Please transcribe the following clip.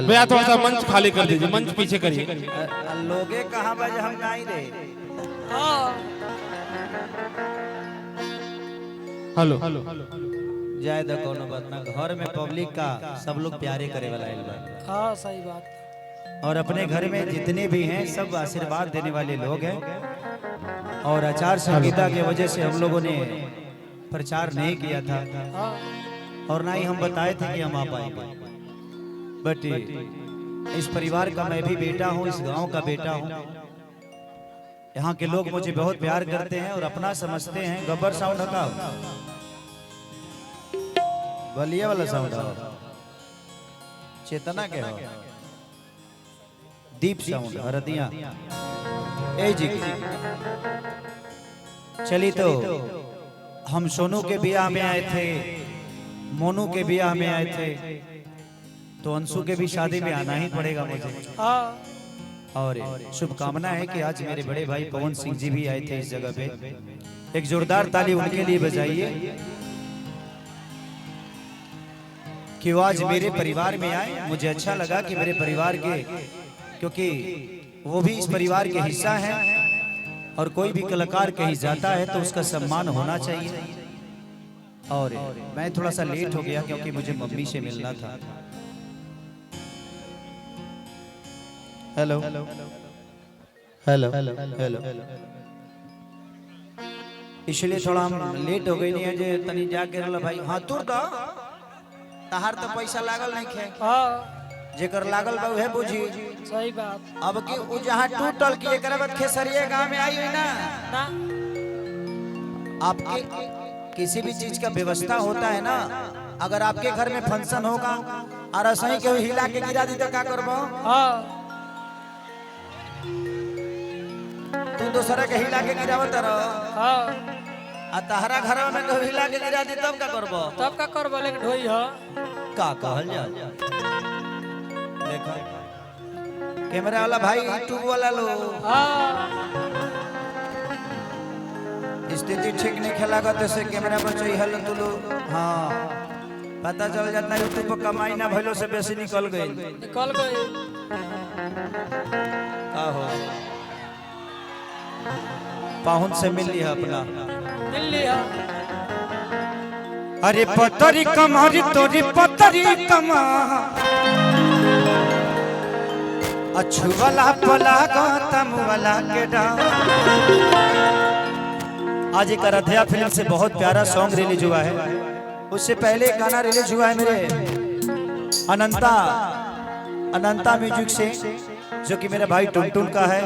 भैया थोड़ा सा मंच खाली कर दीजिए, मंच पीछे करिए। लोगे कहाँ बज हम नहीं रे। हेलो जाए दो कोनो बात ना, घर में पब्लिक का सब लोग प्यारे करे वाला है। हाँ सही बात। और अपने घर में जितने भी हैं सब आशीर्वाद देने वाले लोग हैं। और आचार संहिता की वजह से हम लोगों ने प्रचार नहीं किया था और ना ही हम बताए थे कि हम आ पाएंगे। बट इस परिवार का मैं भी बेटा हूँ, इस गांव का बेटा हूँ। यहाँ के लोग मुझे बहुत प्यार करते हैं और अपना समझते हैं। गब्बर साउंड हटाओ, बलिया वाला साउंड हटाओ, चेतना के हो, दीप साउंड हरदिया ए जी। चली तो हम सोनू के ब्याह में आए थे, मोनू के ब्याह में आए थे, तो अंशु के भी शादी में आना ही पड़ेगा मुझे। और शुभकामना है कि आज मेरे बड़े भाई पवन सिंह जी भी आए थे इस जगह पे। एक जोरदार ताली उनके लिए बजाइए कि वो आज मेरे परिवार में आए। मुझे अच्छा लगा कि मेरे परिवार के, क्योंकि वो भी इस परिवार के हिस्सा हैं और कोई भी कलाकार कहीं जाता है तो उसका सम्मान होना चाहिए। और मैं थोड़ा सा लेट हो गया क्योंकि मुझे मम्मी से मिलना था। हेलो हेलो हेलो हेलो, इसलिए थोड़ा हम लेट हो गई। नहीं है जे तनी जाके रहला भाई। हाँ तू तो तहार तो पैसा लागल नहीं खे, जेकर लागल बा उहे बुझी। सही बात। अब कि उ जहां टूटल की एकरा बाद खेसरिया गांव में आई हुई ना, आपके किसी भी चीज का व्यवस्था होता है ना। अगर आपके घर में फंक्शन होगा और असही के हिला के गिरा दी तो क्या करबो? तू दूसरा के हिला के गिरावत रहो आ तहरा घर में को हिला के गिरा दी तब क्या करबो? तब का करबो लेकिन ढोई हो का कहल जा। देखो कैमरा वाला भाई, यूट्यूब वाला लो, स्थिति ठीक नहीं खेला करते से कैमरा पर चाहिए हल तू लो। हाँ पता चल जाता है यूट्यूब पर कमाई ना भइलो से बेसी निकल गई। का हो पाहुन से मिल लिया अपना, मिल लिया। अरे पतरी कमरी तोरी पतरी कमा अछुवला पला गौतम वाला के डाल। आज एक आराध्या फिल्म से बहुत प्यारा सॉन्ग रिलीज हुआ है। उससे पहले गाना रिलीज हुआ है मेरे अनंता म्यूजिक से, जो कि मेरे भाई टुनटुन का है।